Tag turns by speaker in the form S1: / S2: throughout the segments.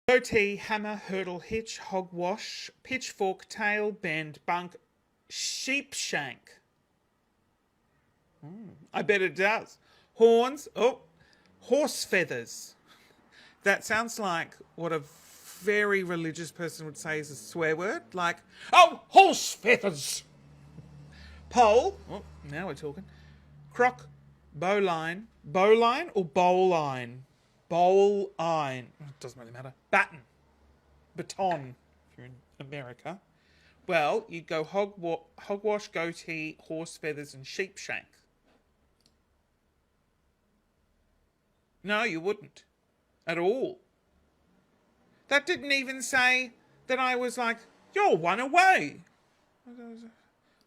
S1: Goatee, hammer, hurdle, hitch, hogwash, pitchfork, tail, bend, bunk, sheepshank. I bet it does. Horns, horse feathers. That sounds like what a very religious person would say is a swear word. Like, oh, horse feathers. Pole, now we're talking. Croc, bowline. Bowline or bowline? Bowline. It doesn't really matter. Baton. Baton, if you're in America. Well, you'd go hogwash, goatee, horse feathers, and sheepshank. No, you wouldn't. At all. That didn't even say that I was like, you're one away.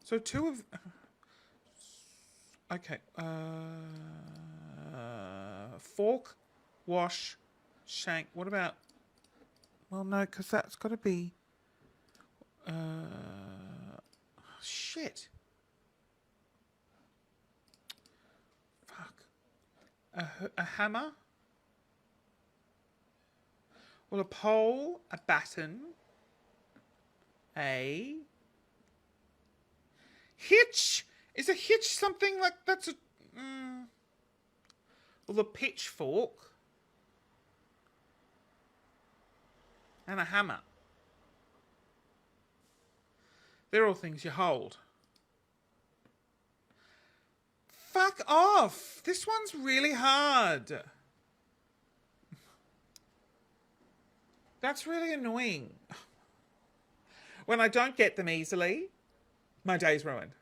S1: So two of... Okay. Fork, wash, shank. What about... Well, no, because that's got to be... shit. Fuck. A hammer? Well, a pole, a baton, a... Hitch? Is a hitch something like... That's a... Well, a pitchfork. And a hammer. They're all things you hold. Fuck off! This one's really hard. That's really annoying. When I don't get them easily, my day's ruined.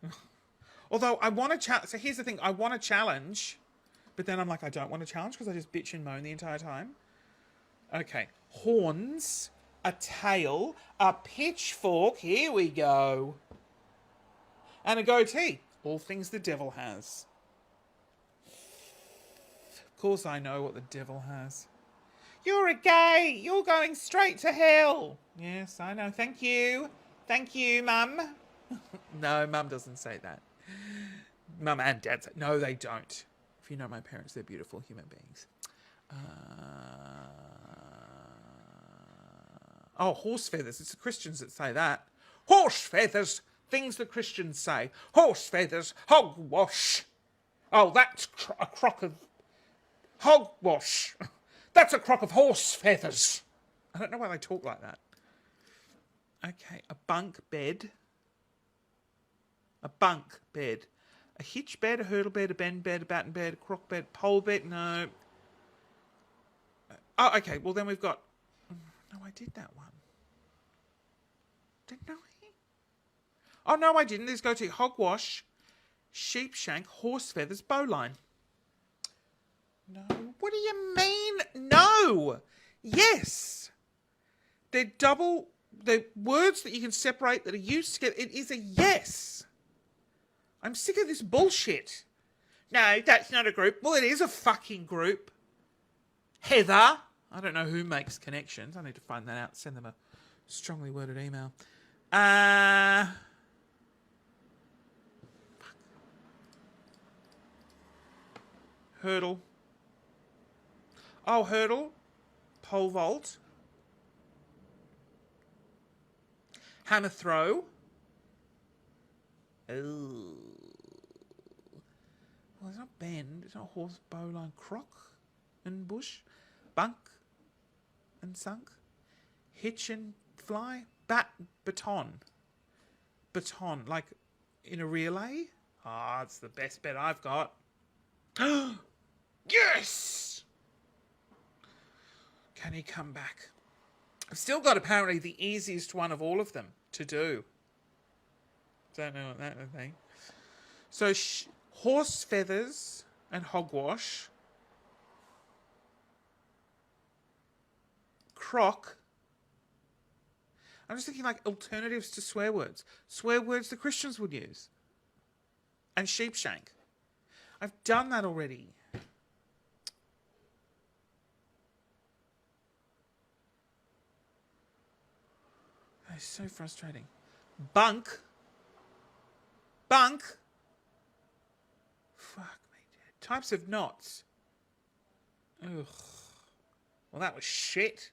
S1: Although I want to challenge. So here's the thing. I want to challenge. But then I'm like, I don't want to challenge because I just bitch and moan the entire time. Okay. Horns. A tail. A pitchfork. Here we go. And a goatee. All things the devil has. Of course I know what the devil has. You're a gay. You're going straight to hell. Yes, I know. Thank you. Thank you, Mum. No, Mum doesn't say that. Mum and Dad say... No, they don't. If you know my parents, they're beautiful human beings. Horse feathers. It's the Christians that say that. Horse feathers. Things the Christians say. Horse feathers. Hogwash. Oh, that's a crock of... Hogwash. That's a crock of horse feathers. I don't know why they talk like that. Okay, a bunk bed. A bunk bed. A hitch bed, a hurdle bed, a bend bed, a batten bed, a crock bed, pole bed. No. Oh, okay. Well, then we've got... No, I did that one. Didn't I? Oh, no, I didn't. Let's go to hogwash, sheepshank, horse feathers, bowline. No. What do you mean? No. Yes. They're double... They're words that you can separate that are used together. It is a yes. I'm sick of this bullshit. No, that's not a group. Well, it is a fucking group. Heather. I don't know who makes connections. I need to find that out. Send them a strongly worded email. Hurdle. Oh, hurdle. Pole vault. Hammer throw. Oh. Well, it's not bend. It's not horse, bowline, crock and bush. Bunk and sunk. Hitch and fly. Baton. Baton. Like in a relay. Ah, it's the best bet I've got. Yes! Can he come back? I've still got apparently the easiest one of all of them to do. Don't know what that would be. So horse feathers and hogwash. Croc. I'm just thinking like alternatives to swear words. Swear words the Christians would use. And sheepshank. I've done that already. It's so frustrating. Bunk. Bunk. Fuck me, dead. Types of knots. Ugh. Well, that was shit.